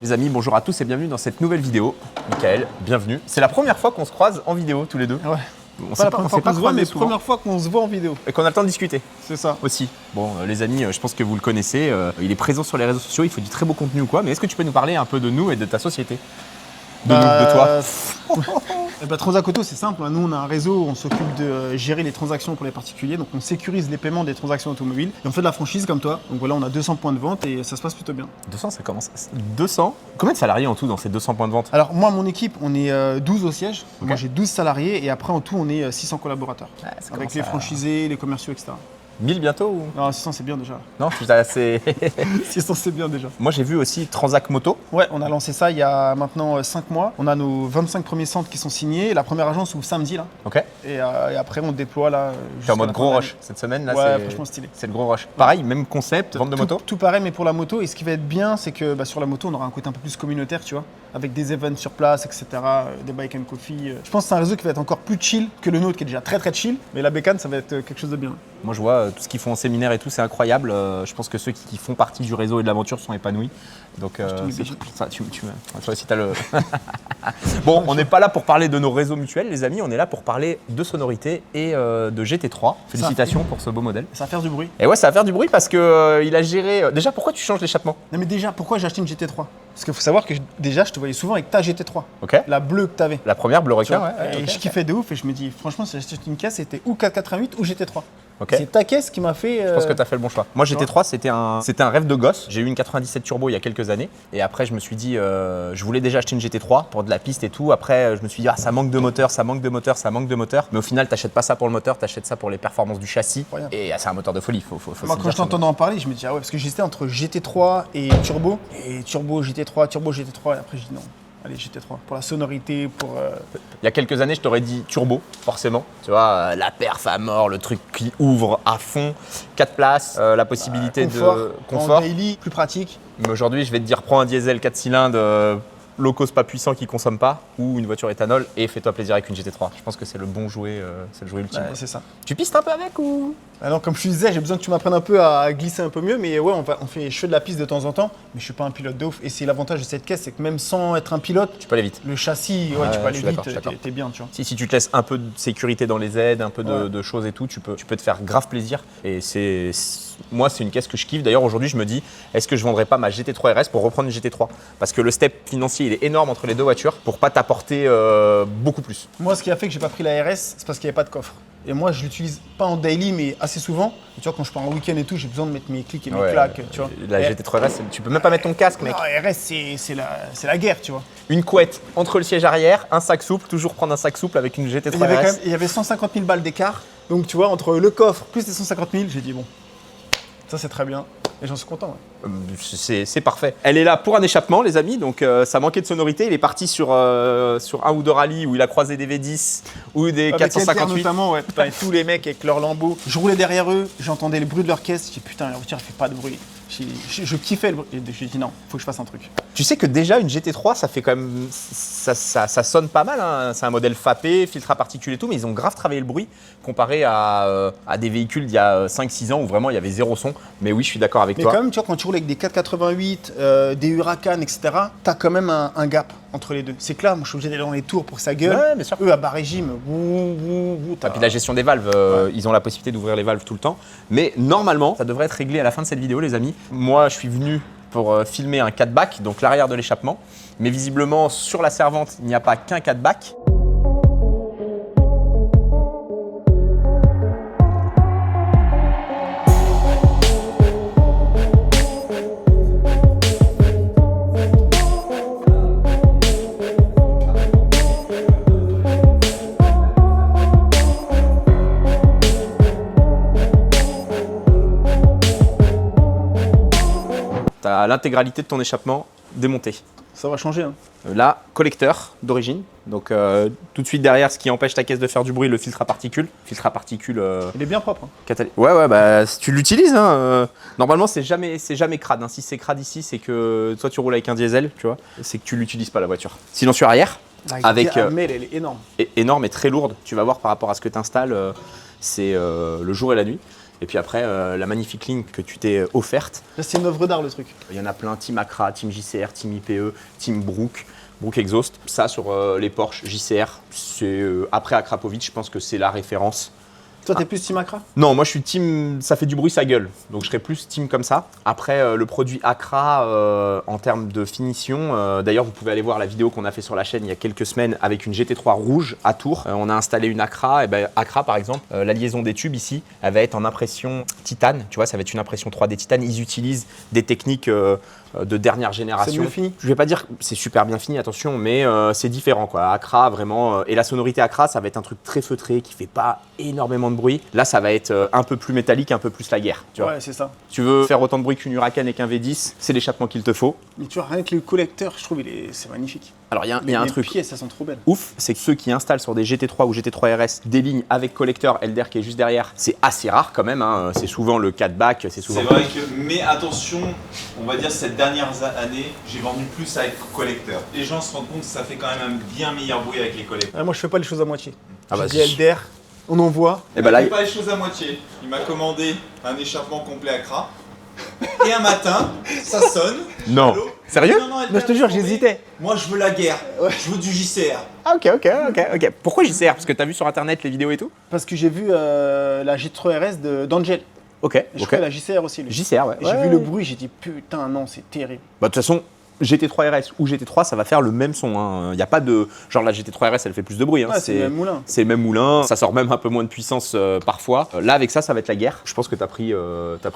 Les amis, bonjour à tous et bienvenue dans cette nouvelle vidéo. Michael, bienvenue. C'est la première fois qu'on se croise en vidéo tous les deux. Ouais. On s'est pas croisés mais souvent. première fois qu'on se voit en vidéo. Et qu'on a le temps de discuter C'est ça. aussi. Bon, les amis, je pense que vous le connaissez. Il est présent sur les réseaux sociaux, il fait du très beau contenu ou quoi. Mais est-ce que tu peux nous parler un peu de nous et de ta société? De nous, de toi. Transact Auto, c'est simple. Nous, on a un réseau, on s'occupe de gérer les transactions pour les particuliers. Donc, on sécurise les paiements des transactions automobiles. Et on fait de la franchise comme toi. Donc, voilà, on a 200 points de vente et ça se passe plutôt bien. 200, ça commence. 200? Combien de salariés en tout dans ces 200 points de vente? Alors, moi, mon équipe, on est 12 au siège. Ok. Moi, j'ai 12 salariés et après, en tout, on est 600 collaborateurs. Ah, ça Avec commence les à- franchisés, les commerciaux, etc. 1000 bientôt ou... Non, 600, c'est bien déjà. Non, je suis assez... 600, c'est bien déjà. Moi, j'ai vu aussi Transact Moto. Ouais, on a lancé ça il y a maintenant 5 mois. On a nos 25 premiers centres qui sont signés. La première agence ouvre samedi, là. Ok. Et après, on déploie là. T'es jusqu'à en mode la gros fin de rush. Cette semaine, là, Ouais, c'est... franchement stylé. C'est le gros rush. Pareil, même concept, vente de Tout- moto. Tout pareil, mais pour la moto. Et ce qui va être bien, c'est que sur la moto, on aura un côté un peu plus communautaire, tu vois, avec des events sur place, etc. Des bike and coffee. Je pense que c'est un réseau qui va être encore plus chill que le nôtre, qui est déjà très très chill. Mais la bécane, ça va être quelque chose de bien. Moi, je vois tout ce qu'ils font en séminaire et tout, c'est incroyable. Je pense que ceux qui font partie du réseau et de l'aventure sont épanouis. Donc, te mets c'est- bien. ça, toi aussi, t'as le. Bon, on n'est pas là pour parler de nos réseaux mutuels, les amis. On est là pour parler de sonorité et de GT3. Félicitations pour ce beau modèle. Ça va faire du bruit. Et ouais, ça va faire du bruit parce que il a géré. Déjà, pourquoi tu changes l'échappement? Non, mais déjà, pourquoi j'ai acheté une GT3? Parce qu'il faut savoir que déjà, je te voyais souvent avec ta GT3. Ok. La bleue que tu avais. La première bleu Tu requin, vois. ouais. Et ok, je kiffais de ouf et je me dis, franchement, si j'achète une caisse, c'était ou 488 ou GT3. Ok. C'est ta caisse qui m'a fait. Je pense que tu as fait le bon choix. Moi, GT3, c'était un rêve de gosse. J'ai eu une 97 Turbo il y a quelques années. Et après, je me suis dit, je voulais déjà acheter une GT3 pour de la piste et tout. Après, je me suis dit, ah, ça manque de moteur, ça manque de moteur, ça manque de moteur. Mais au final, tu n'achètes pas ça pour le moteur, tu achètes ça pour les performances du châssis. Incroyable. Et c'est un moteur de folie. Faut Moi, se quand dire je ça. t'entendais en parler, je me dis, ah ouais, parce que j'hésitais entre GT3 et Turbo. Et Turbo, GT3, Turbo, GT3. Et après, je dis non. Allez, GT3. Pour la sonorité, pour. Il y a quelques années, je t'aurais dit turbo, forcément. Tu vois, la perf à mort, le truc qui ouvre à fond, 4 places, la possibilité de confort. En daily, plus pratique. Mais aujourd'hui, je vais te dire, prends un diesel 4 cylindres, low cost pas puissant qui consomme pas, ou une voiture éthanol, et fais-toi plaisir avec une GT3. Je pense que c'est le bon jouet, c'est le jouet ultime. Ouais, quoi. c'est ça. Tu pistes un peu avec ou? Alors, comme je te disais, j'ai besoin que tu m'apprennes un peu à glisser un peu mieux. Mais ouais, je fais de la piste de temps en temps. Mais je suis pas un pilote de ouf. Et c'est l'avantage de cette caisse, c'est que même sans être un pilote, Tu peux aller vite. le châssis, ouais, Ouais, tu peux je aller suis vite. d'accord, je suis d'accord. T'es bien, tu vois. Si tu te laisses un peu de sécurité dans les aides, un peu Ouais. de choses et tout, tu peux te faire grave plaisir. Et moi, c'est une caisse que je kiffe. D'ailleurs, aujourd'hui, je me dis, est-ce que je vendrais pas ma GT3 RS pour reprendre une GT3? Parce que le step financier, il est énorme entre les deux voitures pour pas t'apporter beaucoup plus. Moi, ce qui a fait que j'ai pas pris la RS, c'est parce qu'il n'y avait pas de coffre. Et moi, je l'utilise pas en daily, mais assez souvent. Et tu vois, quand je pars en week-end et tout, j'ai besoin de mettre mes clics et mes Ouais, claques, tu vois. La Et- GT3 RS, tu peux même pas mettre ton casque, mec. Non, RS, c'est la guerre, tu vois. Une couette entre le siège arrière, un sac souple, toujours prendre un sac souple avec une GT3 Il y avait, RS. quand même, il y avait 150 000 balles d'écart. Donc, tu vois, entre le coffre plus les 150 000, j'ai dit, bon, ça, c'est très bien. Et j'en suis content, ouais. C'est parfait. Elle est là pour un échappement, les amis, donc ça manquait de sonorité. Il est parti sur un ou deux rallyes où il a croisé des V10 ou des Avec LTR 458. notamment, ouais. Putain, et tous les mecs avec leurs lambeaux. Je roulais derrière eux, j'entendais le bruit de leur caisse. J'ai dit, putain, la voiture, elle fait pas de bruit. Je kiffais le bruit. Et j'ai dit, non, faut que je fasse un truc. Tu sais que déjà une GT3, ça fait quand même, ça sonne pas mal. Hein. C'est un modèle FAP, filtre à particules et tout, mais ils ont grave travaillé le bruit comparé à des véhicules d'il y a 5-6 ans où vraiment il y avait zéro son. Mais oui, je suis d'accord avec Mais toi. quand même, tu vois, quand tu roules avec des 488, des Huracan, etc., t'as quand même un gap entre les deux. C'est clair, moi, je suis obligé d'aller dans les tours pour que ça gueule. Ouais, bien sûr. Eux, à bas régime, Et puis la gestion des valves, ils ont la possibilité d'ouvrir les valves tout le temps. Mais normalement, ça devrait être réglé à la fin de cette vidéo, les amis. Moi, je suis venu pour filmer un 4-back, donc l'arrière de l'échappement. Mais visiblement, sur la servante, il n'y a pas qu'un 4-back. Tu as l'intégralité de ton échappement démonté. Ça va changer, hein. Là, collecteur d'origine. Donc tout de suite derrière, ce qui empêche ta caisse de faire du bruit, le filtre à particules. Filtre à particules Il est bien propre, hein. Ouais, bah si tu l'utilises. Hein, normalement, c'est jamais crade. Hein. Si c'est crade ici, c'est que toi tu roules avec un diesel, tu vois. C'est que tu l'utilises pas la voiture. Silencieux arrière, avec Mais elle est énorme. énorme et très lourde. Tu vas voir par rapport à ce que tu installes, c'est le jour et la nuit. Et puis après, la magnifique ligne que tu t'es offerte. Là, c'est une œuvre d'art le truc. Il y en a plein, Team Accra, Team JCR, Team IPE, Team Brook Exhaust. Ça, sur les Porsche JCR, c'est après Akrapovic, je pense que c'est la référence. Toi, t'es plus Team Accra? Non, moi je suis team, ça fait du bruit, ça gueule. Donc je serais plus team comme ça. Après, le produit Accra, en termes de finition, d'ailleurs vous pouvez aller voir la vidéo qu'on a fait sur la chaîne il y a quelques semaines avec une GT3 rouge à Tours. On a installé une Accra, et ben Accra par exemple, la liaison des tubes ici, elle va être en impression titane, tu vois, ça va être une impression 3D titane. Ils utilisent des techniques de dernière génération. C'est mieux fini. Je vais pas dire que c'est super bien fini, attention, mais c'est différent quoi. Accra vraiment, et la sonorité Accra, ça va être un truc très feutré qui fait pas énormément de bruit. Là, ça va être un peu plus métallique, un peu plus la guerre. Tu vois. Ouais, c'est ça. Tu veux faire autant de bruit qu'une Huracan et qu'un V10, c'est l'échappement qu'il te faut. Mais tu vois, rien que le collecteur, je trouve, c'est magnifique. Alors, il y a un Les truc pièces, elles sont trop belles. ouf, c'est que ceux qui installent sur des GT3 ou GT3 RS des lignes avec collecteur Elder qui est juste derrière, c'est assez rare quand même. Hein. C'est souvent le 4-back, c'est souvent. C'est vrai que, mais attention, on va dire cette dernière année, j'ai vendu plus avec collecteur. Les gens se rendent compte que ça fait quand même un bien meilleur bruit avec les collecteurs. Moi, je fais pas les choses à moitié. Ah bah, je dis LDR, on envoie. Et bah là, Il fait pas les choses à moitié. Il m'a commandé un échappement complet Accra. Et un matin, ça sonne. Non. Allô Sérieux Non, Non, je te jure, j'hésitais. Moi, je veux la guerre. Je veux du JCR. Ah ok. Pourquoi JCR? Parce que t'as vu sur internet les vidéos et tout? Parce que j'ai vu la GT3 RS d'Angel. Ok, Et je crois la JCR aussi. Lui. JCR, ouais. Et j'ai vu le bruit, j'ai dit putain, non, c'est terrible. Bah de toute façon, GT3 RS ou GT3, ça va faire le même son. Il n'y a pas de... Genre la GT3 RS, elle fait plus de bruit. Hein. Ouais, c'est le même moulin. C'est le même moulin. Ça sort même un peu moins de puissance parfois. Là, avec ça, ça va être la guerre. Je pense que t'as pris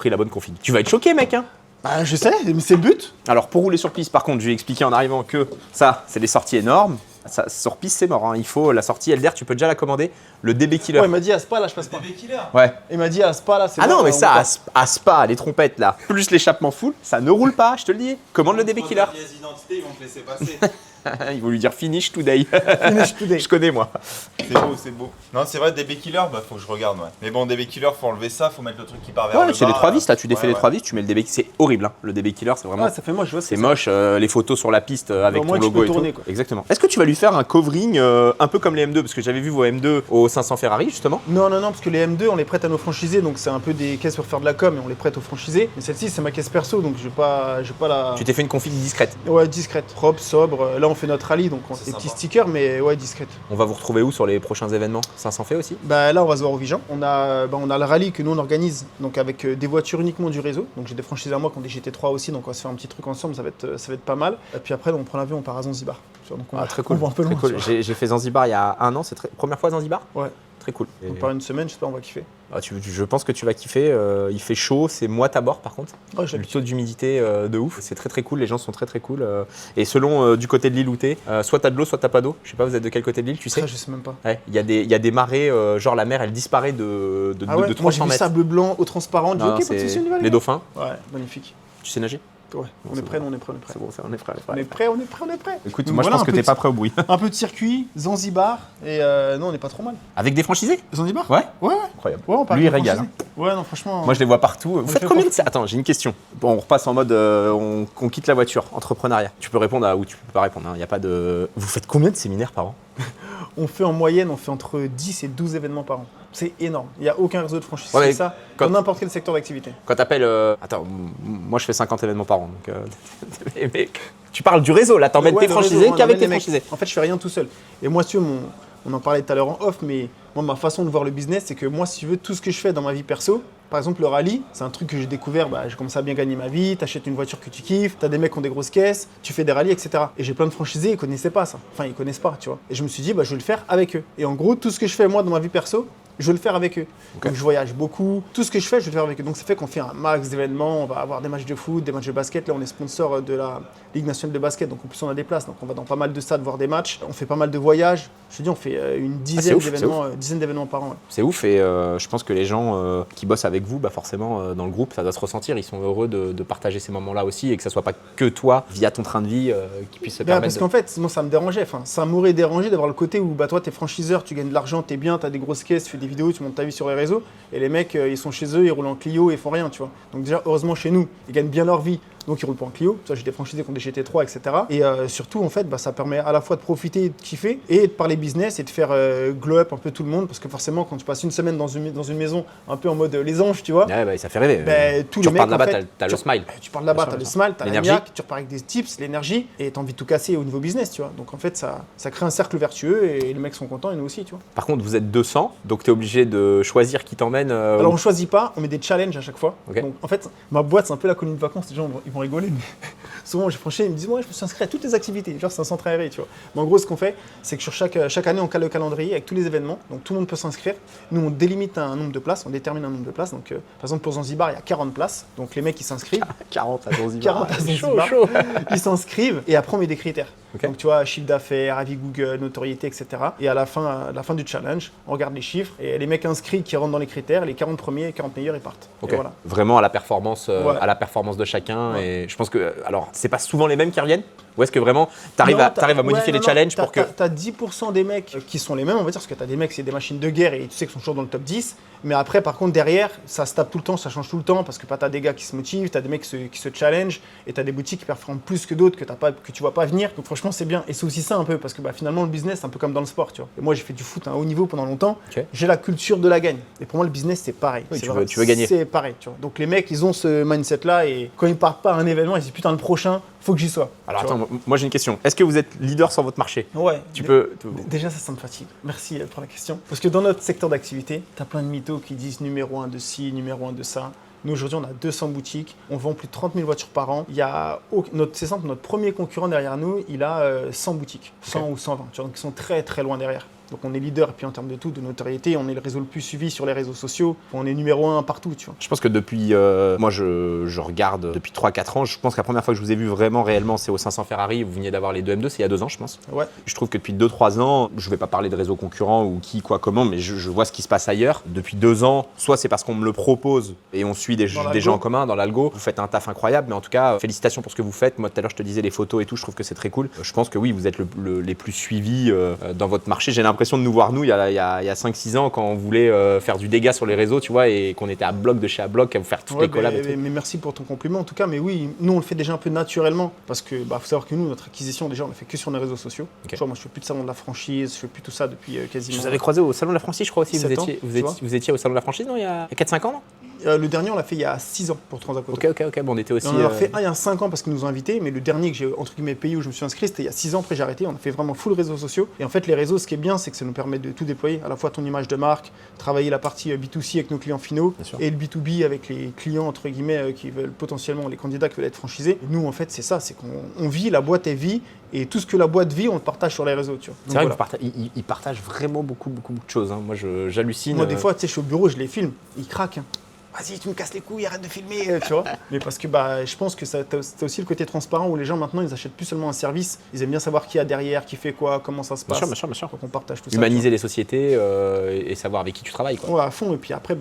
la bonne config. Tu vas être choqué, mec. Hein. Bah, je sais, mais c'est le but. Alors, pour rouler sur piste, par contre, je vais expliquer en arrivant que ça, c'est des sorties énormes. Ça, sur piste, c'est mort. Hein. Il faut la sortie LDR, tu peux déjà la commander. Le DB Killer. Ouais, il m'a dit à Spa, là, je passe pas. DB Killer. Ouais. Il m'a dit à Spa, là, c'est Ah bon, non, mais on ça, passe. à Spa, les trompettes là, plus l'échappement full, ça ne roule pas, je te le dis. Commande le DB Killer. Les pièces d'identité, ils vont te laisser passer. Ils vont lui dire finish today. Finish today. Je connais moi. C'est beau, c'est beau. Non, c'est vrai, DB Killer, bah faut que je regarde, ouais. Mais bon, DB Killer, faut enlever ça, faut mettre le truc qui part vers Ouais, le c'est bas. les 3 vis là, tu défais Ouais, les ouais. 3 vis, tu mets le DB, c'est horrible. Hein. Le DB Killer, c'est vraiment. Ouais, ça fait moche, je vois. C'est moche, les photos sur la piste avec Au moins, ton tu logo peux et tourner, tout. quoi. Exactement. Est-ce que tu vas lui faire un covering un peu comme les M2 parce que j'avais vu vos M2 au 500 Ferrari justement. Non, parce que les M2, on les prête à nos franchisés, donc c'est un peu des caisses pour faire de la com et on les prête aux franchisés. Mais celle-ci, c'est ma caisse perso, donc je vais pas la. Tu t'es fait une config discrète. Ouais, discrète, propre, sobre. Là, on fait notre rallye, donc on C'est des petits sympa. stickers, mais ouais, discrète. On va vous retrouver où sur les prochains événements? 500 fait aussi. Bah là, on va se voir au Vigan. On a le rallye que nous on organise, donc avec des voitures uniquement du réseau. Donc j'ai des franchisés à moi qui ont des GT3 aussi, donc on va se faire un petit truc ensemble, ça va être pas mal. Et puis après, on prend l'avion, on part à Zanzibar. Donc on va, Très cool. on va un peu Très loin. cool. tu vois. J'ai fait Zanzibar il y a un an, c'est première fois Zanzibar. Ouais. Très cool. On part une semaine, j'espère on va kiffer. Ah, je pense que tu vas kiffer. Il fait chaud, c'est moite à bord par contre. Ouais, je Le taux d'humidité de ouf. C'est très très cool, les gens sont très très cool. Et selon du côté de l'île où t'es, soit t'as de l'eau, soit t'as pas d'eau. Je sais pas, vous êtes de quel côté de l'île, tu sais? Ça, je sais même pas. Ouais, il y a des marées, genre la mer elle disparaît de Ah ouais, de moi j'ai 300 vu mètres. sable blanc, eau transparente. Non, J'ai dit, ok, pas de c'est soucis, on y va, les gars. dauphins. Ouais, magnifique. Tu sais nager? Ouais, on est prêt, on est prêt. C'est bon, on est prêt. On est prêt, on est prêt, on est prêt. Écoute, Donc moi voilà, je pense un que peu t'es de- pas prêt au bruit. Un peu de circuit, Zanzibar, et non, on n'est pas trop mal. Avec des franchisés? Zanzibar Ouais. Ouais, Incroyable. on part Lui il avec des régale. franchisés. Ouais, non, franchement. Moi je les vois partout. Vous le faites fait combien pour- de... Attends, j'ai une question. Bon, on repasse en mode on quitte la voiture, entrepreneuriat. Tu peux répondre ou tu peux pas répondre. Il y a pas de. Vous faites combien de séminaires par an? On fait en moyenne, on fait entre 10 et 12 événements par an. C'est énorme. Il n'y a aucun réseau de franchise qui Ouais, fait ça quand- dans n'importe quel secteur d'activité. Quand t'appelles. Attends, moi je fais 50 événements par an. Donc, les mecs, tu parles du réseau là, t'emmènes Ouais, tes le réseau, franchisés on qu'avec emmène tes les mecs. franchisés. En fait, je fais rien tout seul. Et moi, si tu veux, on en parlait tout à l'heure en off, mais moi, ma façon de voir le business, c'est que moi, si tu veux, tout ce que je fais dans ma vie perso, par exemple, le rallye, c'est un truc que j'ai découvert, j'ai commencé à bien gagner ma vie, t'achètes une voiture que tu kiffes, t'as des mecs qui ont des grosses caisses, tu fais des rallyes, etc. Et j'ai plein de franchisés, ils connaissaient pas ça. Enfin, ils connaissent pas, tu vois. Et je me suis dit, je vais le faire avec eux. Et en gros, tout ce que je fais, moi, dans ma vie perso, je vais le faire avec eux. Ok. Donc je voyage beaucoup. Tout ce que je fais, je vais le faire avec eux. Donc ça fait qu'on fait un max d'événements. On va avoir des matchs de foot, des matchs de basket. Là, on est sponsor de la Ligue nationale de basket. Donc en plus, on a des places. Donc on va dans pas mal de stades voir des matchs. On fait pas mal de voyages. Je te dis, on fait une dizaine ouf, c'est d'événements par an. Ouais. C'est ouf et je pense que les gens qui bossent avec vous, forcément dans le groupe, ça doit se ressentir. Ils sont heureux de partager ces moments-là aussi et que ça soit pas que toi, via ton train de vie, qui puisse se permettre. Parce qu'en fait, moi, ça me dérangeait. Enfin, ça m'aurait dérangé d'avoir le côté où toi, t'es franchiseur, tu gagnes de l'argent, t'es bien, t'as des grosses caisses, tu fais des vidéos, tu montes ta vie sur les réseaux. Et les mecs, ils sont chez eux, ils roulent en Clio, ils font rien, tu vois. Donc déjà, heureusement, chez nous, ils gagnent bien leur vie. donc ils roulent pas en Clio. Ça, j'ai des franchisés qui ont des GT3, etc. Et surtout, en fait, ça permet à la fois de profiter, de kiffer et de parler business et de faire glow up un peu tout le monde, parce que forcément, quand tu passes une semaine dans une maison un peu en mode les anges, tu vois. Ouais, ça fait rêver. Tous tu les repars mecs, de là-bas, en fait, t'as le smile. Tu pars de là-bas, t'as le smile, t'as la l'énergie. niaque, tu repars avec des tips, l'énergie, et t'as envie de tout casser au niveau business, tu vois. Donc en fait, ça crée un cercle vertueux et les mecs sont contents et nous aussi, tu vois. Par contre, vous êtes 200, donc tu es obligé de choisir qui t'emmène. Alors on choisit pas, on met des challenges à chaque fois. Ok. Donc en fait, ma boîte c'est un peu la colonie de vacances, les gens ils vont rigoler, mais souvent j'ai franchi, ils me disent ouais, je me suis inscrit à toutes les activités, genre c'est un centre aéré, tu vois. Mais en gros, ce qu'on fait, c'est que sur chaque année on cale le calendrier avec tous les événements, donc tout le monde peut s'inscrire. Nous on délimite un nombre de places, on détermine un nombre de places. Donc par exemple pour Zanzibar, il y a 40 places, donc les mecs ils s'inscrivent. 40 à Zanzibar. 40 à Zanzibar. Chaud. Ils s'inscrivent et après on met des critères. Okay. Donc tu vois, chiffre d'affaires, avis Google, notoriété, etc. Et à la fin du challenge, on regarde les chiffres et les mecs inscrits qui rentrent dans les critères, les 40 premiers et 40 meilleurs, ils partent. Okay. Et voilà. Vraiment à la performance, Ouais. à la performance de chacun. Ouais. Et je pense que, alors, c'est pas souvent les mêmes qui reviennent. Ou est-ce que vraiment t'arrives à modifier les challenges pour que. T'as 10% des mecs qui sont les mêmes, on va dire, parce que t'as des mecs, c'est des machines de guerre et tu sais qu'ils sont toujours dans le top 10. Mais après, par contre, derrière, ça se tape tout le temps, ça change tout le temps, parce que t'as des gars qui se motivent, t'as des mecs qui se challenge, et t'as des boutiques qui performent plus que d'autres que tu vois pas venir. Donc franchement, c'est bien. Et c'est aussi ça un peu, parce que finalement, le business, c'est un peu comme dans le sport, tu vois. Et moi, j'ai fait du foot à un haut niveau pendant longtemps. Okay. J'ai la culture de la gagne. Et pour moi, le business, c'est pareil. Oui, tu veux gagner. C'est pareil, tu vois. Donc les mecs, ils ont ce mindset-là, et quand ils partent pas à un événement, ils se disent putain, le prochain, faut que j'y sois. Alors attends, moi j'ai une question. Est-ce que vous êtes leader sur votre marché? Ouais. Déjà, ça me fatigue. Merci pour la question. Parce que dans notre secteur d'activité, tu as plein de mythos qui disent numéro 1 de ci, numéro 1 de ça. Nous, aujourd'hui, on a 200 boutiques. On vend plus de 30 000 voitures par an. C'est simple, notre premier concurrent derrière nous, il a 100 boutiques. 100 Okay. ou 120. Tu vois, donc ils sont très, très loin derrière. Donc on est leader, et puis en termes de tout, de notoriété, on est le réseau le plus suivi sur les réseaux sociaux. On est numéro 1 partout, tu vois. Je pense que depuis, moi je regarde depuis 3-4 ans, je pense que la première fois que je vous ai vu vraiment réellement, c'est au 500 Ferrari, vous veniez d'avoir les deux M2, c'est il y a 2 ans je pense. Ouais. Je trouve que depuis 2-3 ans, je vais pas parler de réseaux concurrents ou qui, quoi, comment, mais je vois ce qui se passe ailleurs. Depuis 2 ans, soit c'est parce qu'on me le propose et on suit des gens en commun dans l'algo, vous faites un taf incroyable, mais en tout cas, félicitations pour ce que vous faites. Moi tout à l'heure je te disais les photos et tout, je trouve que c'est très cool. Je pense que oui, vous êtes les plus suivis dans votre marché. J'ai l'impression de nous voir nous, il y a 5-6 ans, quand on voulait faire du dégât sur les réseaux, tu vois, et qu'on était à bloc de chez à bloc à vous faire toutes les collabs. Mais merci pour ton compliment en tout cas. Mais oui, nous on le fait déjà un peu naturellement parce que faut savoir que nous, notre acquisition déjà, on le fait que sur les réseaux sociaux. Okay. Tu vois, moi je fais plus de salon de la franchise, je fais plus tout ça depuis quasiment. Je vous avais croisé au salon de la franchise, je crois aussi. Vous étiez au salon de la franchise, non, il y a 4-5 ans, non? Le dernier, on l'a fait il y a 6 ans pour Transacoto. Ok. Bon, on était aussi. On en a fait un il y a 5 ans parce qu'ils nous ont invités, mais le dernier que j'ai entre guillemets payé où je me suis inscrit, c'était il y a 6 ans. Après, j'ai arrêté. On a fait vraiment full réseaux sociaux. Et en fait, les réseaux, ce qui est bien, c'est que ça nous permet de tout déployer. À la fois ton image de marque, travailler la partie B2C avec nos clients finaux et le B2B avec les clients entre guillemets qui veulent potentiellement, les candidats qui veulent être franchisés. Et nous, en fait, c'est ça, c'est qu'on vit, la boîte elle vit. Et tout ce que la boîte vit, on le partage sur les réseaux, tu vois. C'est vrai qu'ils partagent vraiment beaucoup de choses. Hein. Moi, j'hallucine. Moi, des fois, tu sais, je suis au bureau, je les filme, ils craquent. Hein. Vas-y, tu me casses les couilles, arrête de filmer, tu vois. Mais parce que je pense que c'est aussi le côté transparent où les gens maintenant, ils achètent plus seulement un service, ils aiment bien savoir qui y a derrière, qui fait quoi, comment ça se passe. Bien sûr. Donc on partage tout ça. Humaniser les sociétés et savoir avec qui tu travailles, quoi. Ouais, à fond. Et puis après,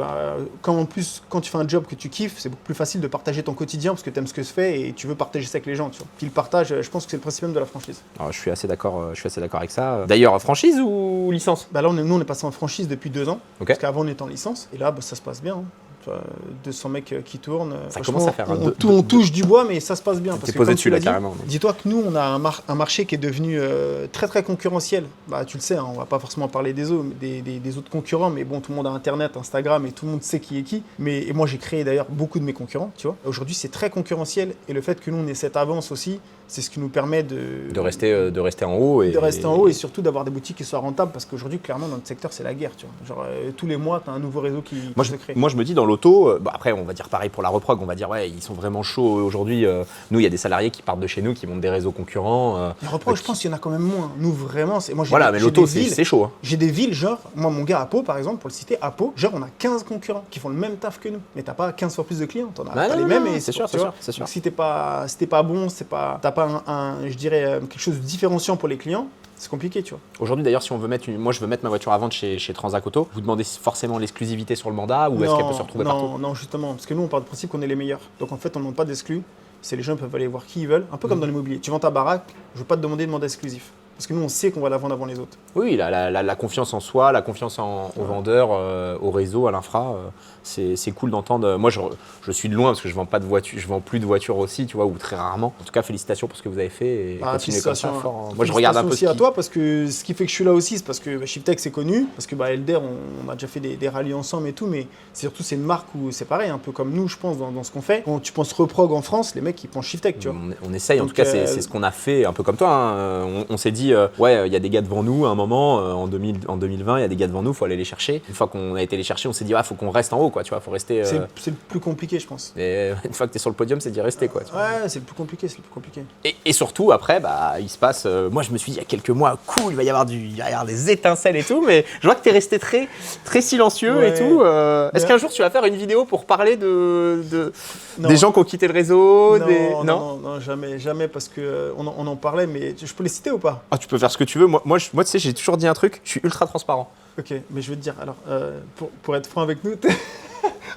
quand tu fais un job que tu kiffes, c'est beaucoup plus facile de partager ton quotidien parce que tu aimes ce que se fait et tu veux partager ça avec les gens, tu vois. Puis le partage, je pense que c'est le principe même de la franchise. Alors, je suis assez d'accord avec ça. D'ailleurs, franchise ou licence? Là, nous, on est passé en franchise depuis 2 ans. Okay. Parce qu'avant, on était en licence. Et là, ça se passe bien. Hein. 200 mecs qui tournent. Ça commence à faire on touche du bois, mais ça se passe bien. T'es posé dessus là, carrément. Dis-toi que nous, on a un marché qui est devenu très très concurrentiel. Tu le sais, hein, on va pas forcément parler des autres concurrents, mais bon, tout le monde a Internet, Instagram, et tout le monde sait qui est qui. Et moi, j'ai créé d'ailleurs beaucoup de mes concurrents, tu vois. Aujourd'hui, c'est très concurrentiel, et le fait que nous, on ait cette avance aussi, c'est ce qui nous permet de rester en haut. Et surtout d'avoir des boutiques qui soient rentables, parce qu'aujourd'hui, clairement, dans notre secteur, c'est la guerre, tu vois. Genre, tous les mois, tu as un nouveau réseau qui se crée. Moi, je me dis, dans l'auto, après, on va dire pareil pour la reprog, on va dire, ouais, ils sont vraiment chauds aujourd'hui. Nous, il y a des salariés qui partent de chez nous, qui montent des réseaux concurrents. La reprog, je pense qu'il y en a quand même moins. Nous, vraiment, mais l'auto, c'est chaud. Hein. J'ai des villes, genre, moi, mon gars à Pau, par exemple, pour le citer, à Pau, genre, on a 15 concurrents qui font le même taf que nous. Mais t'as pas 15 fois plus de clients, t'en as les mêmes. C'est sûr. Donc, si t'es pas bon, t'as pas je dirais, quelque chose de différenciant pour les clients, c'est compliqué, tu vois. Aujourd'hui, d'ailleurs, si on veut moi, je veux mettre ma voiture à vendre chez Transacoto, vous demandez forcément l'exclusivité sur le mandat ou est-ce qu'elle peut se retrouver partout? Non, justement, parce que nous, on part du principe qu'on est les meilleurs. Donc, en fait, on ne demande pas d'exclus. C'est les gens peuvent aller voir qui ils veulent, un peu comme dans l'immobilier. Tu vends ta baraque, je ne veux pas te demander de mandat exclusif. Parce que nous, on sait qu'on va la vendre avant les autres. Oui, la confiance en soi, la confiance aux vendeurs, au réseau, à l'infra, c'est cool d'entendre. Moi, je suis de loin parce que je vends pas de voiture, je vends plus de voitures aussi, tu vois, ou très rarement. En tout cas, félicitations pour ce que vous avez fait et continuez comme ça fort. Moi, je regarde un peu aussi à toi parce que ce qui fait que je suis là aussi, c'est parce que Shiftech c'est connu, parce que Elder, on a déjà fait des rallyes ensemble et tout, mais surtout c'est une marque où c'est pareil, un peu comme nous, je pense, dans ce qu'on fait. Quand tu penses Reprog en France, les mecs ils pensent Shiftech, tu vois. On essaye, en tout cas, c'est ce qu'on a fait, un peu comme toi. Hein. On s'est dit, ouais, il y a des gars devant nous, à un moment, en 2020, il y a des gars devant nous, il faut aller les chercher. Une fois qu'on a été les chercher, on s'est dit, il faut qu'on reste en haut, quoi, tu vois, faut rester. C'est le plus compliqué, je pense. Et une fois que tu es sur le podium, c'est d'y rester, quoi. Tu vois. Ouais, c'est le plus compliqué, Et surtout, après, il se passe. Moi, je me suis dit, il y a quelques mois, cool, il va y avoir des étincelles et tout, mais je vois que tu es resté très, très silencieux et tout. Est-ce qu'un jour, tu vas faire une vidéo pour parler des gens qui ont quitté le réseau? Non, jamais, parce qu'on en parlait, mais je peux les citer ou pas? Ah, tu peux faire ce que tu veux. Moi, tu sais, j'ai toujours dit un truc, je suis ultra transparent. Ok, mais je vais te dire, alors, pour être franc avec nous,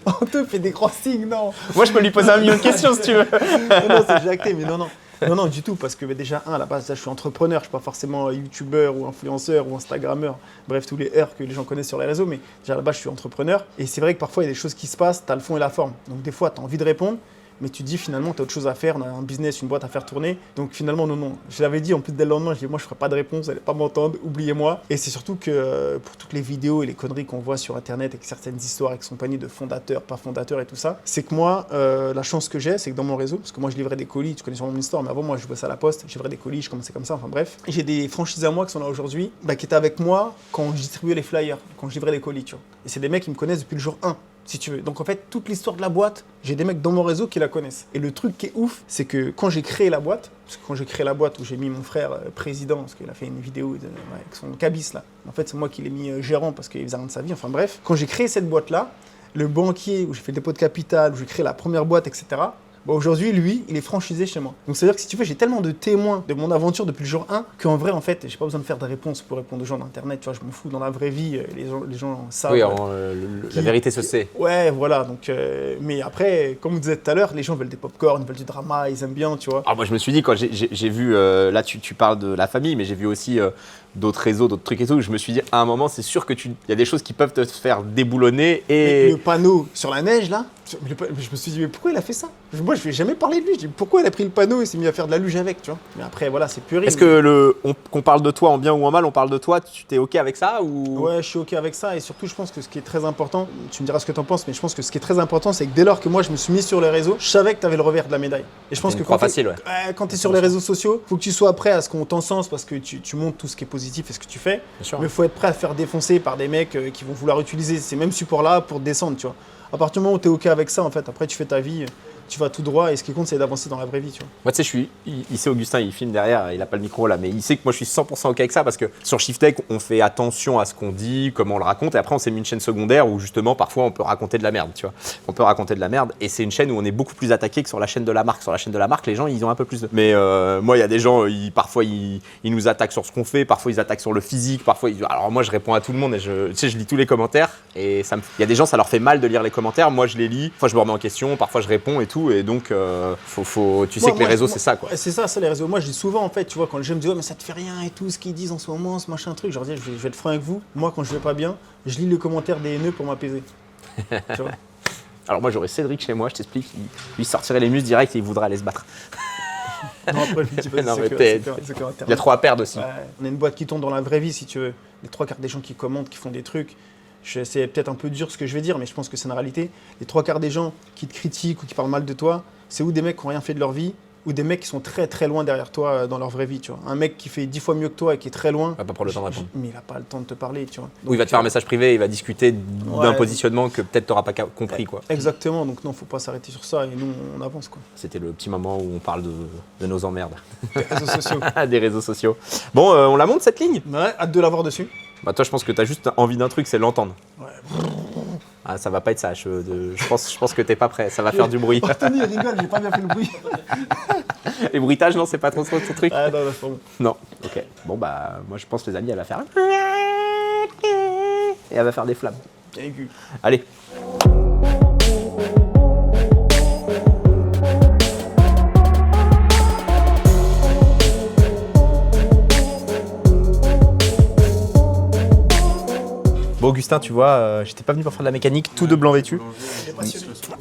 on te fait des gros signes, non? Moi, je peux lui poser 1 million de questions si tu veux. Non, c'est jacté, mais non. Non, du tout, parce que déjà, à la base, là, je suis entrepreneur, je suis pas forcément youtubeur ou influenceur ou instagrammeur, bref, tous les R que les gens connaissent sur les réseaux, mais déjà, à la base, je suis entrepreneur. Et c'est vrai que parfois, il y a des choses qui se passent, tu as le fond et la forme. Donc, des fois, tu as envie de répondre, mais tu te dis finalement, tu as autre chose à faire, on a un business, une boîte à faire tourner. Donc finalement, non. Je l'avais dit en plus dès le lendemain, je dis, moi, je ferai pas de réponse, vous n'allez pas m'entendre, oubliez-moi. Et c'est surtout que pour toutes les vidéos et les conneries qu'on voit sur Internet avec certaines histoires avec son panier de fondateurs, pas fondateurs et tout ça, c'est que moi, la chance que j'ai, c'est que dans mon réseau, parce que moi, je livrais des colis, tu connais sûrement mon histoire, mais avant, moi, je bossais à la poste, je livrais des colis, je commençais comme ça, enfin bref. J'ai des franchises à moi qui sont là aujourd'hui, qui étaient avec moi quand je distribuais les flyers, quand je livrais les colis, tu vois. Et c'est des mecs qui me connaissent depuis le jour 1. Si tu veux. Donc en fait, toute l'histoire de la boîte, j'ai des mecs dans mon réseau qui la connaissent. Et le truc qui est ouf, c'est que quand j'ai créé la boîte, parce que quand j'ai créé la boîte où j'ai mis mon frère président, parce qu'il a fait une vidéo avec son cabis là, en fait c'est moi qui l'ai mis gérant parce qu'il faisait rien de sa vie, enfin bref. Quand j'ai créé cette boîte-là, le banquier où j'ai fait le dépôt de capital, où j'ai créé la première boîte, etc., aujourd'hui, lui, il est franchisé chez moi. Donc, c'est-à-dire que si tu veux, j'ai tellement de témoins de mon aventure depuis le jour 1 qu'en vrai, en fait, j'ai pas besoin de faire de réponse pour répondre aux gens d'Internet. Tu vois, je m'en fous. Dans la vraie vie, les gens savent. Oui, la vérité se sait. Ouais, voilà. Donc, mais après, comme vous disiez tout à l'heure, les gens veulent des pop-corn, ils veulent du drama, ils aiment bien, tu vois. Alors, moi, je me suis dit, quand j'ai vu, là, tu parles de la famille, mais j'ai vu aussi d'autres réseaux, d'autres trucs et tout. Je me suis dit, à un moment, c'est sûr que il y a des choses qui peuvent te faire déboulonner. Et le panneau sur la neige, là, je me suis dit, mais pourquoi il a fait ça? Moi, je ne vais jamais parler de lui. Je dis, pourquoi il a pris le panneau et s'est mis à faire de la luge avec, tu vois? Mais après, voilà, c'est puéril. Est-ce que qu'on parle de toi en bien ou en mal, on parle de toi, tu t'es OK avec ça ou... Ouais, je suis OK avec ça. Et surtout, je pense que ce qui est très important, tu me diras ce que tu en penses, mais je pense que ce qui est très important, c'est que dès lors que moi, je me suis mis sur les réseaux, je savais que tu avais le revers de la médaille. Et je pense que quand tu es sur les réseaux sociaux, il faut que tu sois prêt à ce qu'on t'encense parce que tu montres tout ce qui est positif et ce que tu fais. Mais il faut être prêt à te faire défoncer par des mecs qui vont vouloir utiliser ces mêmes supports-là pour te descendre, tu vois. À partir du moment où tu es OK avec ça, en fait, après tu fais ta vie, tu vas tout droit et ce qui compte, c'est d'avancer dans la vraie vie, tu vois. Moi, tu sais, il sait Augustin, il filme derrière, il a pas le micro là, mais il sait que moi je suis 100% OK avec ça parce que sur Shiftech, on fait attention à ce qu'on dit, comment on le raconte et après on s'est mis une chaîne secondaire où justement parfois on peut raconter de la merde, tu vois. On peut raconter de la merde et c'est une chaîne où on est beaucoup plus attaqué que sur la chaîne de la marque. Sur la chaîne de la marque, les gens, ils ont un peu plus de... Mais moi, il y a des gens, parfois ils nous attaquent sur ce qu'on fait, parfois ils attaquent sur le physique, parfois alors moi je réponds à tout le monde et je lis tous les commentaires et il y a des gens, ça leur fait mal de lire les commentaires. Moi, je les lis, parfois je me remets en question, parfois je réponds et tout et donc tu sais que les réseaux, c'est ça, quoi. C'est ça, les réseaux. Moi, je dis souvent, en fait, tu vois, quand les gens me disent, ouais, mais ça te fait rien et tout, ce qu'ils disent en ce moment, ce machin truc, je leur dis, je vais être franc avec vous. Moi, quand je vais pas bien, je lis les commentaires des haineux pour m'apaiser. Tu vois. Alors, moi, j'aurais Cédric chez moi, je t'explique, lui sortirait les muscles direct et il voudrait aller se battre. Non, après, je dis pas, il y a trop à perdre aussi. Ouais, on a une boîte qui tombe dans la vraie vie, si tu veux. Les 3/4 des gens qui commentent, qui font des trucs. C'est peut-être un peu dur ce que je vais dire, mais je pense que c'est une réalité. Les 3/4 des gens qui te critiquent ou qui parlent mal de toi, c'est ou des mecs qui n'ont rien fait de leur vie, ou des mecs qui sont très très loin derrière toi dans leur vraie vie, tu vois. Un mec qui fait 10 fois mieux que toi et qui est très loin, il va pas prendre le temps de répondre. Mais il n'a pas le temps de te parler, tu vois. Donc, il va te faire un message privé, il va discuter d'un positionnement que peut-être tu n'auras pas compris, quoi. Exactement, donc non, faut pas s'arrêter sur ça et nous on avance, quoi. C'était le petit moment où on parle de nos emmerdes. Des réseaux sociaux. Des réseaux sociaux. Bon, on la monte cette ligne? Ouais, hâte de l'avoir dessus. Bah toi, je pense que tu as juste envie d'un truc, c'est l'entendre. Ouais. Ah, ça va pas être ça. Je pense que t'es pas prêt. Ça va faire du bruit. Anthony, rigole, j'ai pas bien fait le bruit. Les bruitages, non, c'est pas trop ton truc. Ah non, c'est bon. Non. Ok. Bon bah, moi je pense les amis, elle va faire et elle va faire des flammes. Aigu. Allez. Bon, Augustin, tu vois, j'étais pas venu pour faire de la mécanique, tout de blanc vêtu.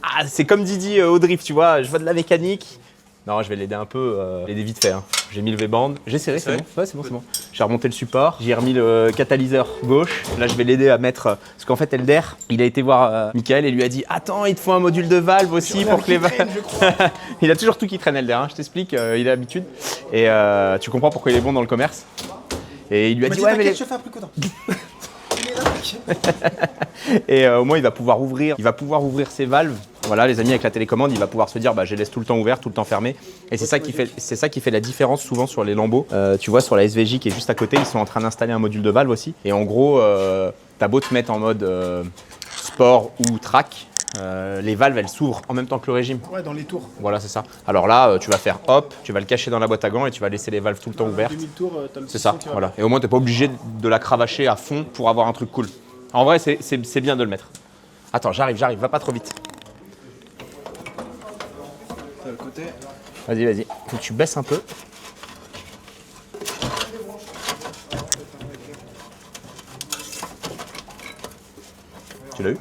Ah, c'est comme Didi au drift, tu vois, je vois de la mécanique. Non, je vais l'aider un peu, l'aider vite fait. Hein. J'ai mis le V-band, j'ai serré, c'est bon. Ouais, c'est bon, c'est bon. J'ai remonté le support, j'ai remis le catalyseur gauche. Là, je vais l'aider à mettre. Parce qu'en fait, Elder, il a été voir Michael et lui a dit attends, il te faut un module de valve aussi pour que les valves. Il a toujours tout qui traîne, Elder, hein, je t'explique, il a l'habitude. Et tu comprends pourquoi il est bon dans le commerce. Et il lui a dit ouais, mais. Je fais un plus content. Et au moins il va pouvoir ouvrir ses valves. Voilà les amis, avec la télécommande, il va pouvoir se dire bah je les laisse tout le temps ouvertes, tout le temps fermées. Et c'est ça qui fait la différence souvent sur les Lambeaux. Tu vois sur la SVJ qui est juste à côté, ils sont en train d'installer un module de valve aussi. Et en gros, t'as beau te mettre en mode sport ou track, les valves elles s'ouvrent en même temps que le régime. Ouais, dans les tours. Voilà, c'est ça. Alors là, tu vas faire hop, tu vas le cacher dans la boîte à gants et tu vas laisser les valves tout le temps ouvertes. 2000 tours, t'as le C'est ça, voilà. Et au moins, t'es pas obligé de la cravacher à fond pour avoir un truc cool. En vrai, c'est bien de le mettre. Attends, j'arrive, va pas trop vite. T'as le côté. Vas-y. Faut que tu baisses un peu. Tu l'as eu?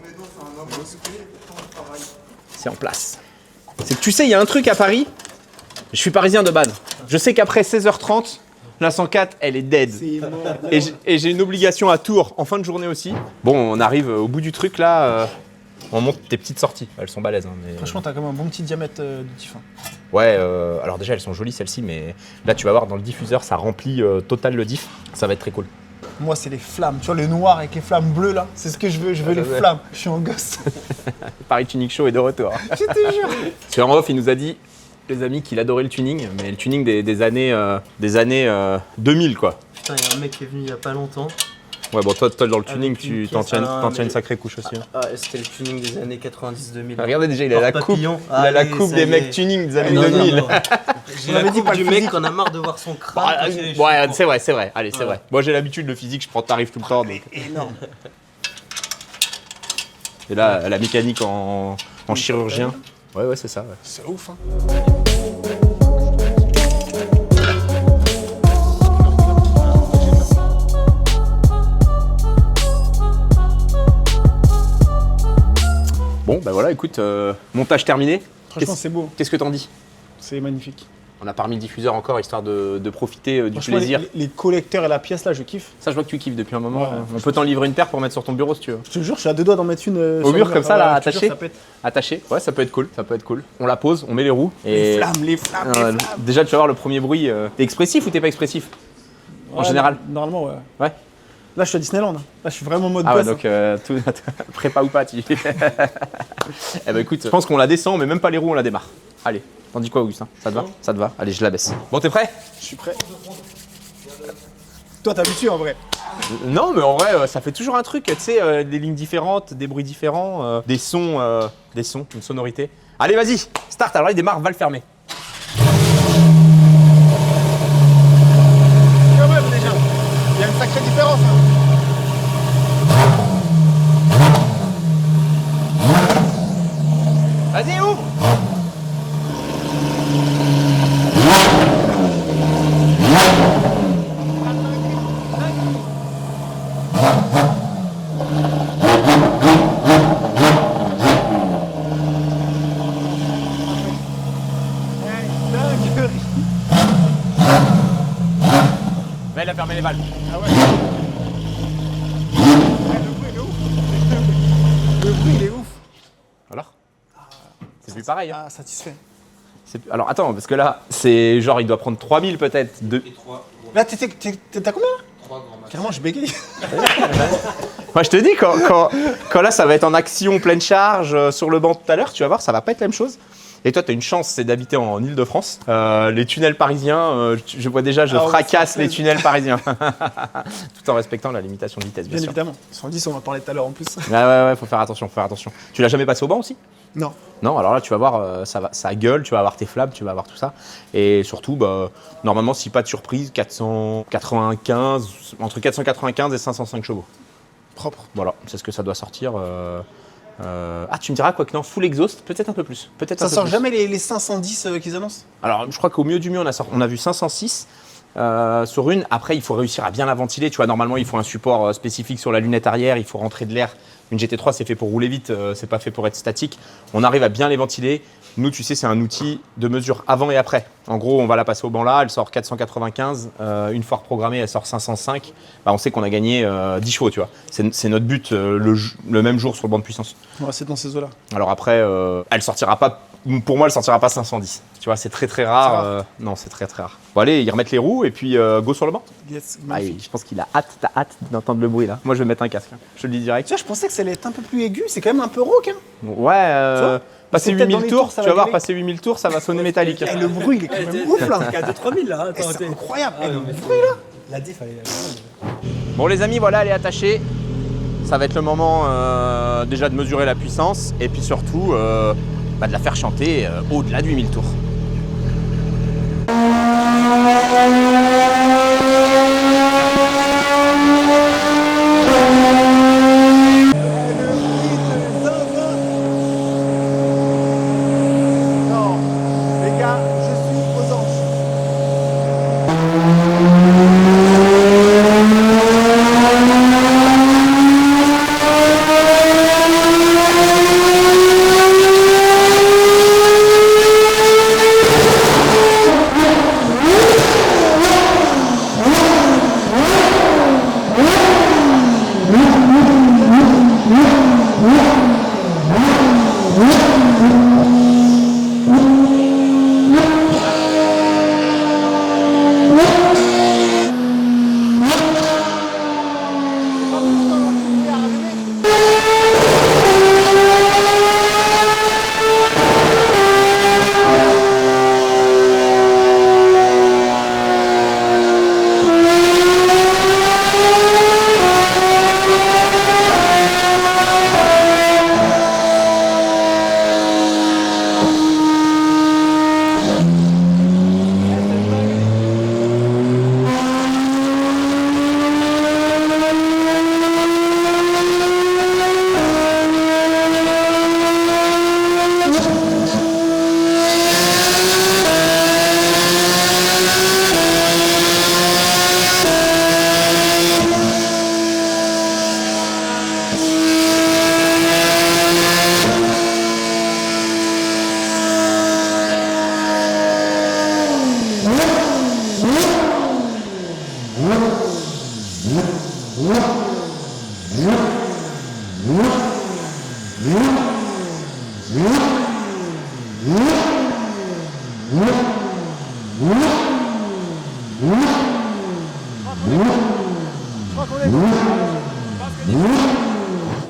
C'est en place. C'est que tu sais, il y a un truc à Paris. Je suis parisien de base. Je sais qu'après 16h30, la 104, elle est dead. Et j'ai une obligation à Tours en fin de journée aussi. Bon, on arrive au bout du truc là. On monte tes petites sorties. Elles sont balèzes. Hein, mais... Franchement, t'as quand même un bon petit diamètre de diff. Ouais, alors déjà, elles sont jolies celles-ci, mais là, tu vas voir dans le diffuseur, ça remplit total le diff. Ça va être très cool. Moi, c'est les flammes. Tu vois, le noir avec les flammes bleues là, c'est ce que je veux. Je veux les flammes. Je suis en gosse. Paris Tuning Show est de retour. Je te jure. Sur en off, il nous a dit, les amis, qu'il adorait le tuning, mais le tuning des années 2000, quoi. Putain, il y a un mec qui est venu il y a pas longtemps. Ouais, bon, toi dans le tuning, Avec tu une t'en pièce tiens à une sacrée couche aussi. Hein. Ah, c'était le tuning des années 90-2000. Regardez déjà, il a la coupe, Papillon. il a la Allez, coupe ça des y mecs est. tuning des années Non, 2000. non. J'ai la coupe du mec qu'on a marre de voir son crâne. Ah, quand il est ouais, chaud. c'est vrai. Allez, c'est vrai. Moi, j'ai l'habitude, le physique, je prends tarif tout le temps. Donc. Énorme. Et là, la mécanique en chirurgien. Ouais, c'est ça. Ouais. C'est ouf. Hein. Bon, bah voilà, écoute, montage terminé. Franchement, c'est beau. Qu'est-ce que t'en dis? C'est magnifique. On a pas remis le diffuseur encore, histoire de profiter du Franchement, plaisir. les collecteurs et la pièce là, je kiffe. Ça, je vois que tu kiffes depuis un moment. Ouais, On peut t'en livrer une paire pour mettre sur ton bureau si tu veux. Je te jure, je suis à deux doigts d'en mettre une. Au sur mur le comme ça, là, Ouais, je te jure, attaché ça pète. Attaché. Ouais, ça peut être cool. On la pose, on met les roues. Et... Les flammes. déjà, tu vas voir le premier bruit. T'es expressif ou t'es pas expressif? En Ouais, général. Normalement, ouais. Ouais. Là, je suis à Disneyland. Là, je suis vraiment en mode Ah ouais, gosse. donc prépa ou pas, tu... Eh ben écoute, je pense qu'on la descend, mais même pas les roues, on la démarre. Allez, t'en dis quoi, Augustin? Ça te va? Ça te va? Allez, je la baisse. Bon, t'es prêt? Je suis prêt. Toi, t'es habitué en vrai. Non, mais en vrai, ça fait toujours un truc, tu sais, des lignes différentes, des bruits différents, des sons, une sonorité. Allez, vas-y, start, alors il démarre, va le fermer. Quand même, déjà. Il y a une sacrée différence. Hein. Vas-y, ouvre! Dingue. Mais il a fermé les valves. Ah ouais. Le bruit, il est ouf. Le bruit, il est ouf. Alors? C'est plus pareil. Hein. Ah, satisfait. Alors attends, parce que là, c'est genre, il doit prendre 3000 peut-être. Là, t'as combien là? 3 grands max. Carrément, je bégaye. Moi, je te dis, quand là, ça va être en action pleine charge sur le banc tout à l'heure, tu vas voir, ça va pas être la même chose. Et toi, tu as une chance, c'est d'habiter en Ile-de-France. Les tunnels parisiens, je vois déjà, je fracasse les tunnels parisiens. Tout en respectant la limitation de vitesse, bien sûr. Évidemment. 110, on va parler tout à l'heure en plus. Ouais, faut faire attention, Tu l'as jamais passé au banc aussi? Non. Non, alors là, tu vas voir, ça gueule, tu vas avoir tes flammes, tu vas avoir tout ça. Et surtout, bah, normalement, si pas de surprise, 495, entre 495 et 505 chevaux. Propre. Voilà, c'est ce que ça doit sortir. Ah, tu me diras quoi que non, full exhaust, peut-être un peu plus. Ça sort jamais les 510 qu'ils annoncent? Alors, je crois qu'au mieux du mieux, on a vu 506. sur une. Après, il faut réussir à bien la ventiler. Tu vois, normalement, il faut un support spécifique sur la lunette arrière. Il faut rentrer de l'air. Une GT3, c'est fait pour rouler vite. C'est pas fait pour être statique. On arrive à bien les ventiler. Nous, tu sais, c'est un outil de mesure avant et après. En gros, on va la passer au banc là. Elle sort 495. Une fois reprogrammée, elle sort 505. Bah, on sait qu'on a gagné 10 chevaux, tu vois. C'est notre but le même jour sur le banc de puissance. On va rester dans ces eaux-là. Alors après, elle sortira pas. Pour moi, elle sortira pas 510. Tu vois, c'est très très rare. Non, c'est très très rare. Bon, allez, ils remettent les roues et puis go sur le banc. Yes, Ah, je pense qu'il a hâte, t'as hâte d'entendre le bruit là. Moi, je vais mettre un casque. Hein. Je te le dis direct. Tu vois, je pensais que ça allait être un peu plus aigu. C'est quand même un peu rauque. Hein. Ouais, passer peut-être dans 8000 les tours, tours, ça tu va vas voir, gueuler. passer 8000 tours, ça va sonner métallique. Et le bruit, il est quand même ouf là. Il y a 2-3 000 là. Et Attends, c'est incroyable. Ah, Et le non, mais bruit là. La diff, elle est. Bon, les amis, voilà, elle est attachée. Ça va être le moment déjà de mesurer la puissance et puis surtout de la faire chanter au-delà de 8000 tours. Non, les gars, je suis aux anges.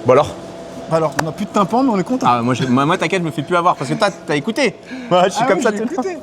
Bon alors Alors, on n'a plus de tympan, mais on est content. Ah, moi t'inquiète, je me fais plus avoir parce que toi, t'as écouté. Moi, je suis comme oui, ça j'ai tout le temps. écouté.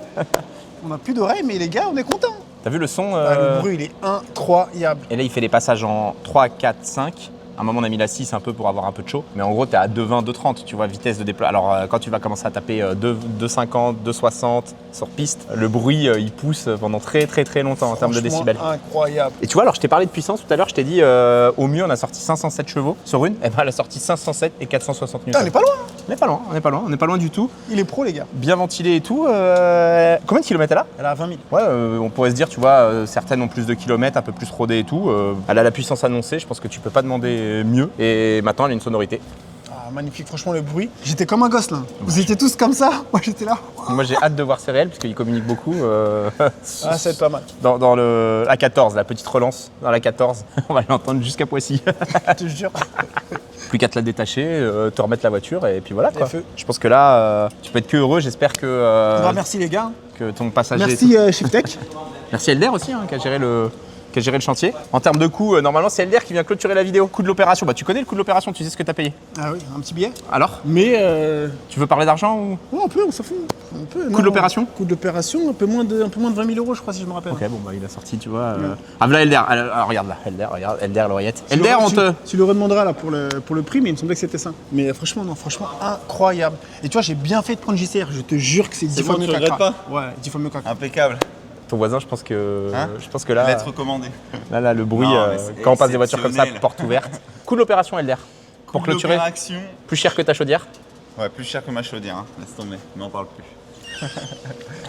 On n'a plus d'oreilles, mais les gars, on est content. T'as vu le son Le bruit, il est incroyable. Et là, il fait des passages en 3, 4, 5. À un moment, on a mis la 6 un peu pour avoir un peu de chaud. Mais en gros, tu es à 2,20, 2,30, tu vois, vitesse de déploiement. Alors, quand tu vas commencer à taper 2,50, 2,60 sur piste, le bruit, il pousse pendant très, très, très longtemps en termes de Franchement, décibels. Incroyable. Et tu vois, alors, je t'ai parlé de puissance tout à l'heure. Je t'ai dit, au mieux, on a sorti 507 chevaux sur une. Et ben, elle a sorti 507 et 460 Putain, on newtons. est pas loin. On n'est pas loin, on n'est pas loin. On n'est pas loin du tout. Il est pro, les gars. Bien ventilé et tout. Combien de kilomètres elle a? Elle a 20 000. Ouais, on pourrait se dire, tu vois, certaines ont plus de kilomètres, un peu plus rodées et tout. Elle a la puissance annoncée, je pense que tu peux pas demander mieux. Et maintenant, elle a une sonorité. Ah, magnifique, franchement, le bruit. J'étais comme un gosse, là. Vous étiez tous comme ça. Moi, j'étais là. Moi, j'ai hâte de voir ces réels, parce qu'ils communiquent beaucoup. Ah, ça va être pas mal. Dans le A14, la petite relance, dans la 14, on va l'entendre jusqu'à Poissy. Je te jure. Plus qu'à te la détacher, te remettre la voiture, et puis voilà, quoi. feu. Je pense que là, tu peux être que heureux. J'espère que, Merci, les gars. que ton passager... Merci, Shiftech. Merci Elder aussi, hein, qui a géré le chantier. En termes de coût, normalement c'est Elder qui vient clôturer la vidéo. Coût de l'opération, bah tu connais le coût de l'opération, tu sais ce que t'as payé. Ah oui, un petit billet. Alors, Mais tu veux parler d'argent ou... ouais, on s'en fout. On peut. Coût de l'opération? Coût de l'opération, un peu moins de 20 000 euros, je crois, si je me rappelle. Ok, bon bah il a sorti, tu vois. Ah voilà Elder, alors, regarde là, Elder l'oreillette. Tu Elder, le- on te... Tu le redemanderas là pour le prix, mais il me semblait que c'était ça. Mais franchement, incroyable. Et tu vois, j'ai bien fait de prendre JCR. Je te jure que c'est 10 fois bon, mieux tu qu'Acra. regrettes Ouais, 10 fois mieux qu'Acra. Impeccable. Ton voisin, je pense que Hein là, Lettre recommandée. là, le bruit, Non, mais c'est quand on passe des voitures comme ça, exceptionnel. porte ouverte. Coût de l'opération Elder. Pour Coût de clôturer, l'opération. plus cher que ta chaudière. Ouais, plus cher que ma chaudière, hein. Laisse tomber, mais on parle plus.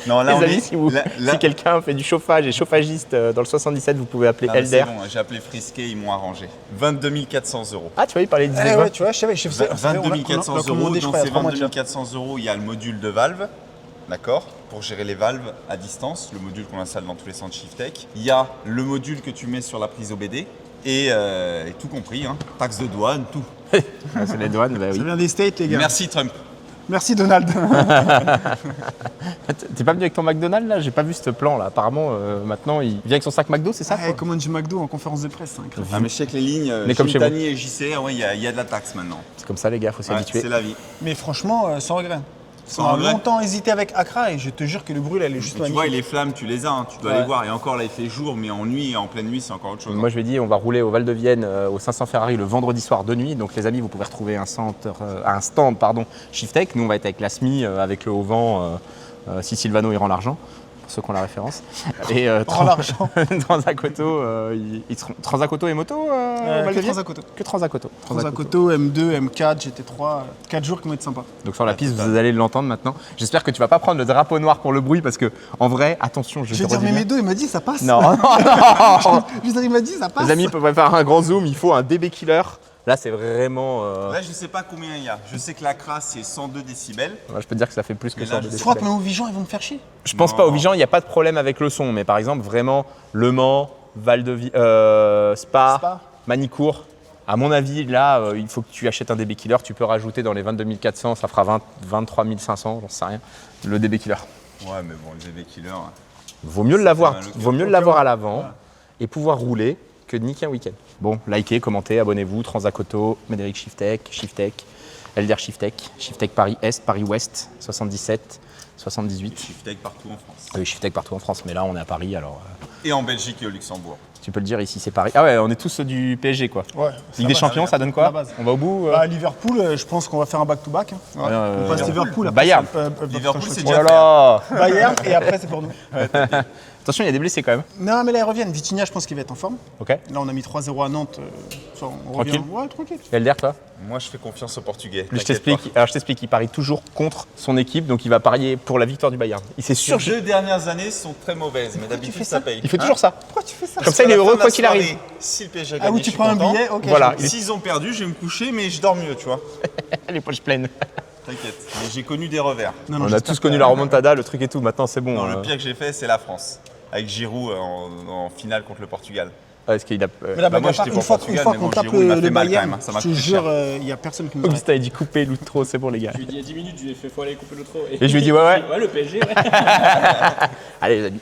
Non, là, Les on amis, est. si quelqu'un fait du chauffage et chauffagiste dans le 77, vous pouvez appeler Elder. C'est bon, j'ai appelé Frisquet, ils m'ont arrangé. 22 400 €. Ah, tu vois, il parlait de Eh 10 ouais, tu vois, je savais, 22 400 €. Dans Dans ces 22 400 €, il y a le module de valve, d'accord, pour gérer les valves à distance, le module qu'on installe dans tous les centres Shiftech. Il y a le module que tu mets sur la prise OBD et tout compris, hein, taxe de douane, tout. Ah, c'est les douanes, bah oui. Ça vient des States, les gars. Merci Trump. Merci Donald. T'es pas venu avec ton McDonald's là? J'ai pas vu ce plan là. Apparemment, maintenant, il vient avec son sac McDo, c'est ça Ah, quoi commande du McDo en conférence de presse. Hein, Ah mais je sais que les lignes, Mais comme chez vous. Tani et JC, ouais, il y a de la taxe maintenant. C'est comme ça, les gars, faut s'y Ouais, habituer. c'est la vie. Mais franchement, sans regret. Sans On a regret. longtemps hésité avec Accra et je te jure que le brûle, elle est juste Mais tu vois, magnifique. les flammes, tu les as, hein, tu dois Ouais. les voir. Et encore là, il fait jour, mais en nuit et en pleine nuit, c'est encore autre chose. Moi, je lui ai dit, on va rouler au Val de Vienne au 500 Ferrari le vendredi soir de nuit. Donc, les amis, vous pouvez retrouver un stand Shiftech. Nous, on va être avec la SMI, avec le Haut-Vent, si Silvano, il rend l'argent. Pour ceux qui ont la référence. Et Rend l'argent. Transacoto, ils seront Transacoto et moto au Val de Que Vienne Transacoto. Que Transacoto. Transacoto, M2, M4, GT3, 4 jours qui vont être sympas. Donc sur la piste, vous allez l'entendre maintenant. J'espère que tu vas pas prendre le drapeau noir pour le bruit parce que en vrai, attention, je Je te vais dire, redis mais bien. Medo, il m'a dit, ça passe. Non, non, non. Je veux dire, il m'a dit, ça passe. Les amis peuvent faire un grand zoom, il faut un DB killer. Là, c'est vraiment. Là, je sais pas combien il y a. Je sais que la crasse, c'est 102 décibels. Je peux te dire que ça fait plus que Et ça. là, de je Tu crois que décibels. même aux Vigeants, ils vont me faire chier? Je pense Non. pas au Vigeant, il n'y a pas de problème avec le son, mais par exemple, vraiment, Le Mans, Spa, Manicourt. À mon avis, là, il faut que tu achètes un DB killer. Tu peux rajouter dans les 22 400, ça fera 23 500, j'en sais rien. Le DB killer. Ouais, mais bon, les EV Killers. Vaut mieux l'avoir, mal au cœur. vaut mieux l'avoir à l'avant et pouvoir rouler que de niquer un week-end. Bon, likez, commentez, abonnez-vous. Transacoto, Médéric Shiftech, Elder Shiftech Paris Est, Paris Ouest, 77, 78. Shiftech partout en France. Oui, Shiftech partout en France, mais là on est à Paris, alors Et en Belgique et au Luxembourg. tu peux le dire ici, c'est Paris. Ah ouais, on est tous du PSG quoi. Ouais. Ligue des Champions, ça donne quoi? la base. On va au bout Bah, Liverpool, je pense qu'on va faire un back-to-back. Hein. Ouais. On passe Liverpool. après, Bayern. Liverpool, putain, c'est Oh déjà là là. Bayern et après, c'est pour nous. Attention, il y a des blessés quand même. Non, mais là, ils reviennent. Vitinha, je pense qu'il va être en forme. Ok. Là, on a mis 3-0 à Nantes. Ça, on Tranquille. revient. Ouais, tranquille. Elder, toi? Moi, je fais confiance aux Portugais. Je t'inquiète t'explique. Alors je t'explique, il parie toujours contre son équipe, donc il va parier pour la victoire du Bayern. Il s'est pas. sûr. Les 2 dernières années sont très mauvaises, mais d'habitude, ça paye. Il fait toujours ça. Pourquoi tu fais ça? Comme ça, il est heureux quoi qu'il arrive. Si le PSG a Ah gagné, oui, je tu suis prends un content. billet, ok. Voilà. je- S'ils ont perdu, je vais me coucher, mais je dors mieux, tu vois. Les poches pleines. T'inquiète. Mais j'ai connu des revers. Non, non, On a j'espère tous que- connu la remontada, le truc et tout. Maintenant, c'est bon. Non, le pire que j'ai fait, c'est la France. Avec Giroud en finale contre le Portugal. Est-ce qu'il a. Mais là, Bah, moi, Bagar, j'étais une pour fois, Portugal, une fois mais qu'on bon, tape Giroud, il m'a le fait mal Bayern, quand même, hein, ça m'a je te coûté jure, cher. il n'y a personne qui nous arrête. Augustin a dit couper l'outro, c'est bon les gars. Je lui ai dit il y a 10 minutes, je lui ai fait faut aller couper l'autre. Et je lui ai dit, ouais, ouais. Ouais, le PSG, ouais. Allez les amis.